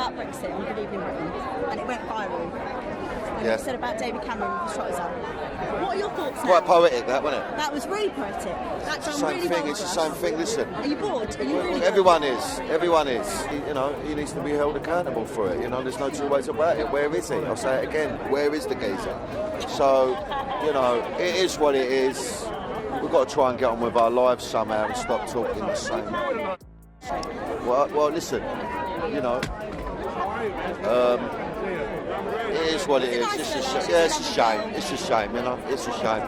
about Brexit on Good Evening Britain, and it went viral. And Yeah. it said about David Cameron with the shot us up. What are your thoughts now? Quite poetic, that, wasn't it? That was really poetic. That done Same really thing. well It's for the us. same thing. Listen. Are you bored? Are you really Everyone is. Everyone is. You know, he needs to be held accountable for it. You know, there's no two ways about it. Where is he? I'll say it again. Where is the geezer? So, you know, it is what it is. We've got to try and get on with our lives somehow and stop talking the same. Well, listen. You know. It is what it is. It's a shame. It's a shame, you know. It's a shame.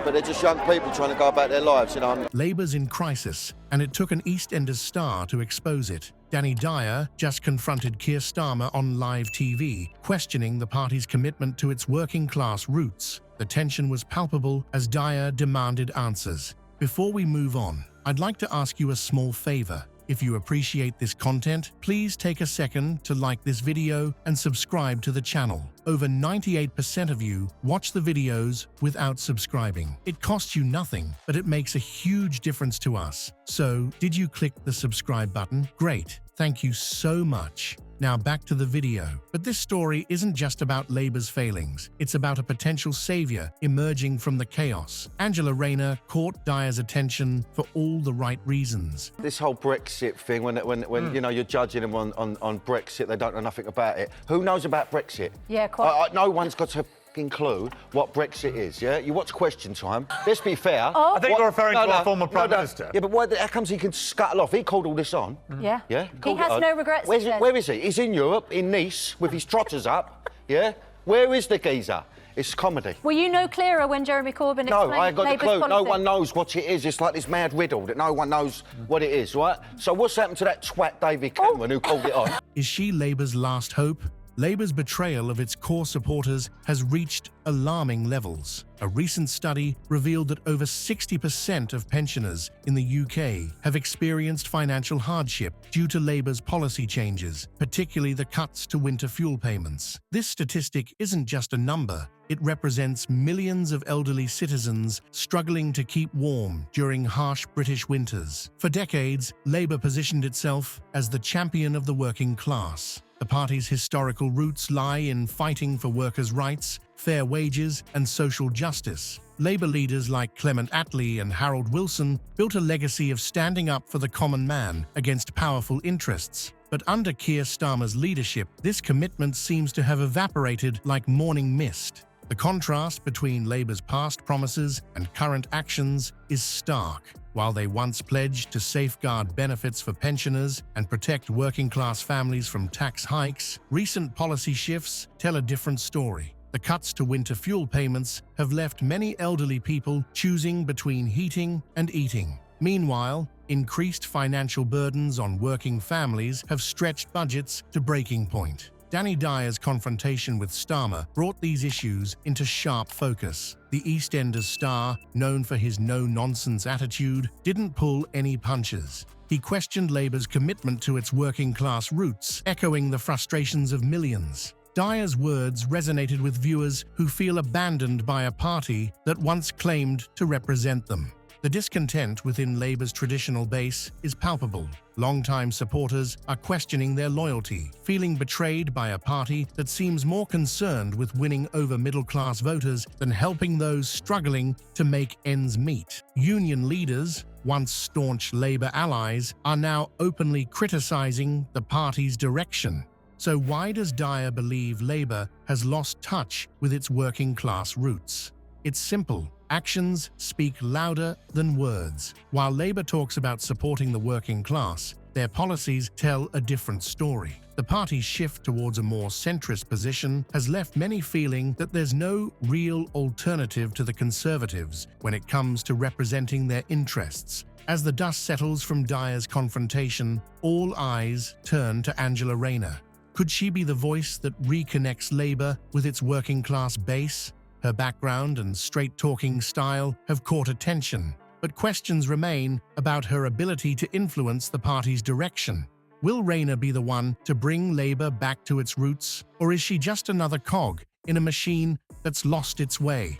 But they're just young people trying to go about their lives, you know. Labour's in crisis, and it took an EastEnders star to expose it. Dyer just confronted Keir Starmer on live TV, questioning the party's commitment to its working-class roots. The tension was palpable as Dyer demanded answers. Before we move on, I'd like to ask you a small favour. If you appreciate this content, please take a second to like this video and subscribe to the channel. Over 98% of you watch the videos without subscribing. It costs you nothing, but it makes a huge difference to us. So, did you click the subscribe button? Great. Thank you so much. Now back to the video. But this story isn't just about Labour's failings. It's about a potential saviour emerging from the chaos. Rayner caught Dyer's attention for all the right reasons. This whole Brexit thing, when you know, you're judging them on Brexit, they don't know nothing about it. Who knows about Brexit? Yeah, quite. No one's got a fucking clue what Brexit is, yeah? You watch Question Time. Let's be fair. Oh. I think you're referring to our former Prime Minister. Yeah, but how comes he can scuttle off? He called all this on. Yeah. Yeah? He has no regrets. Where is he? He's in Europe, in Nice, with his trotters up, yeah? Where is the geezer? It's comedy. Were you no clearer when Jeremy Corbyn No, explained I got the Labour's clue. policy? No one knows what it is. It's like this mad riddle that no one knows what it is, right? So what's happened to that twat David Cameron who called it on? Is she Labour's last hope? Labour's betrayal of its core supporters has reached alarming levels. A recent study revealed that over 60% of pensioners in the UK have experienced financial hardship due to Labour's policy changes, particularly the cuts to winter fuel payments. This statistic isn't just a number. It represents millions of elderly citizens struggling to keep warm during harsh British winters. For decades, Labour positioned itself as the champion of the working class. The party's historical roots lie in fighting for workers' rights, fair wages, and social justice. Labour leaders like Clement Attlee and Harold Wilson built a legacy of standing up for the common man against powerful interests. But under Keir Starmer's leadership, this commitment seems to have evaporated like morning mist. The contrast between Labour's past promises and current actions is stark. While they once pledged to safeguard benefits for pensioners and protect working-class families from tax hikes, recent policy shifts tell a different story. The cuts to winter fuel payments have left many elderly people choosing between heating and eating. Meanwhile, increased financial burdens on working families have stretched budgets to breaking point. Dyer's confrontation with Starmer brought these issues into sharp focus. The EastEnders star, known for his no-nonsense attitude, didn't pull any punches. He questioned Labour's commitment to its working-class roots, echoing the frustrations of millions. Dyer's words resonated with viewers who feel abandoned by a party that once claimed to represent them. The discontent within Labour's traditional base is palpable. Longtime supporters are questioning their loyalty, feeling betrayed by a party that seems more concerned with winning over middle-class voters than helping those struggling to make ends meet. Union leaders, once staunch Labour allies, are now openly criticising the party's direction. So why does Dyer believe Labour has lost touch with its working-class roots? It's simple. Actions speak louder than words. While Labour talks about supporting the working class, their policies tell a different story. The party's shift towards a more centrist position has left many feeling that there's no real alternative to the Conservatives when it comes to representing their interests. As the dust settles from Dyer's confrontation, all eyes turn to Rayner. Could she be the voice that reconnects Labour with its working-class base? Her background and straight-talking style have caught attention, but questions remain about her ability to influence the party's direction. Will Rayner be the one to bring Labour back to its roots, or is she just another cog in a machine that's lost its way?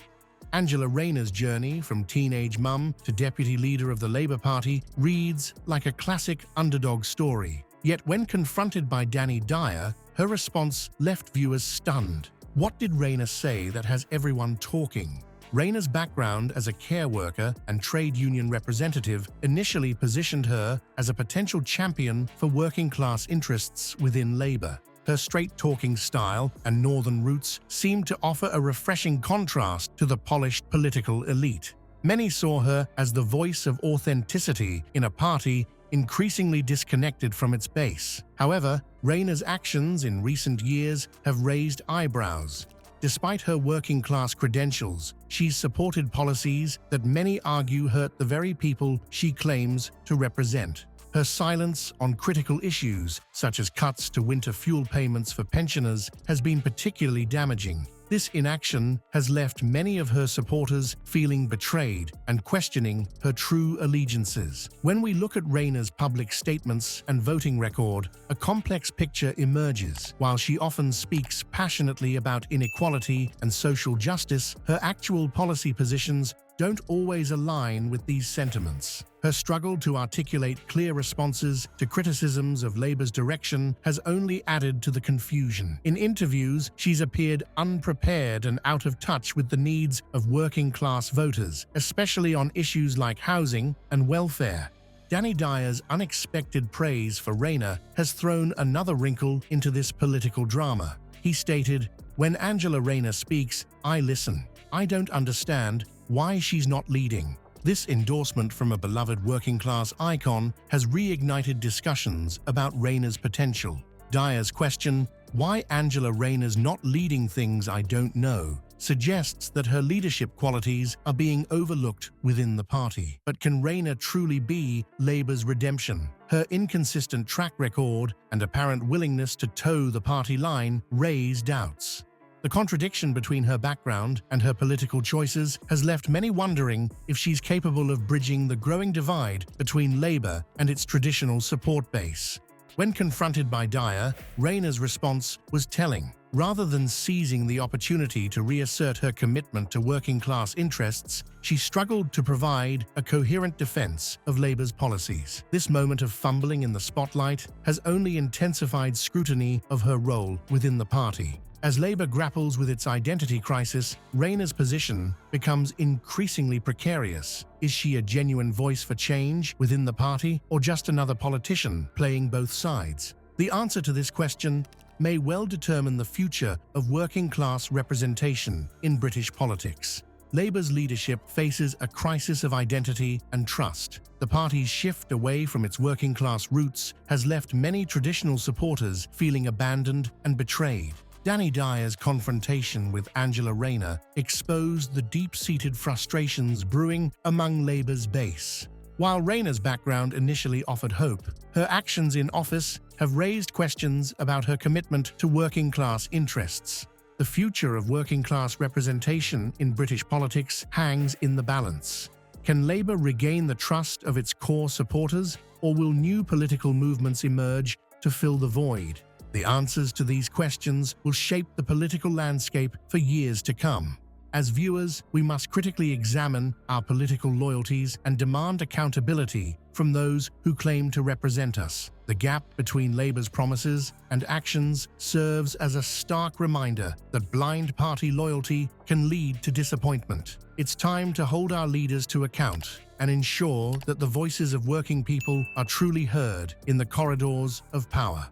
Rayner's journey from teenage mum to deputy leader of the Labour Party reads like a classic underdog story. Yet when confronted by Dyer, her response left viewers stunned. What did Rayner say that has everyone talking? Rayner's background as a care worker and trade union representative initially positioned her as a potential champion for working-class interests within Labour. Her straight-talking style and northern roots seemed to offer a refreshing contrast to the polished political elite. Many saw her as the voice of authenticity in a party increasingly disconnected from its base. However, Rayner's actions in recent years have raised eyebrows. Despite her working-class credentials, she's supported policies that many argue hurt the very people she claims to represent. Her silence on critical issues, such as cuts to winter fuel payments for pensioners, has been particularly damaging. This inaction has left many of her supporters feeling betrayed and questioning her true allegiances. When we look at Rayner's public statements and voting record, a complex picture emerges. While she often speaks passionately about inequality and social justice, her actual policy positions don't always align with these sentiments. Her struggle to articulate clear responses to criticisms of Labour's direction has only added to the confusion. In interviews, she's appeared unprepared and out of touch with the needs of working-class voters, especially on issues like housing and welfare. Dyer's unexpected praise for Rayner has thrown another wrinkle into this political drama. He stated, "When Rayner speaks, I listen. I don't understand why she's not leading." This endorsement from a beloved working-class icon has reignited discussions about Rayner's potential. Dyer's question, "Why Rayner's not leading things I don't know?" suggests that her leadership qualities are being overlooked within the party. But can Rayner truly be Labour's redemption? Her inconsistent track record and apparent willingness to toe the party line raise doubts. The contradiction between her background and her political choices has left many wondering if she's capable of bridging the growing divide between Labour and its traditional support base. When confronted by Dyer, Rayner's response was telling. Rather than seizing the opportunity to reassert her commitment to working-class interests, she struggled to provide a coherent defence of Labour's policies. This moment of fumbling in the spotlight has only intensified scrutiny of her role within the party. As Labour grapples with its identity crisis, Rayner's position becomes increasingly precarious. Is she a genuine voice for change within the party, or just another politician playing both sides? The answer to this question may well determine the future of working-class representation in British politics. Labour's leadership faces a crisis of identity and trust. The party's shift away from its working-class roots has left many traditional supporters feeling abandoned and betrayed. Dyer's confrontation with Rayner exposed the deep-seated frustrations brewing among Labour's base. While Rayner's background initially offered hope, her actions in office have raised questions about her commitment to working-class interests. The future of working-class representation in British politics hangs in the balance. Can Labour regain the trust of its core supporters, or will new political movements emerge to fill the void? The answers to these questions will shape the political landscape for years to come. As viewers, we must critically examine our political loyalties and demand accountability from those who claim to represent us. The gap between Labour's promises and actions serves as a stark reminder that blind party loyalty can lead to disappointment. It's time to hold our leaders to account and ensure that the voices of working people are truly heard in the corridors of power.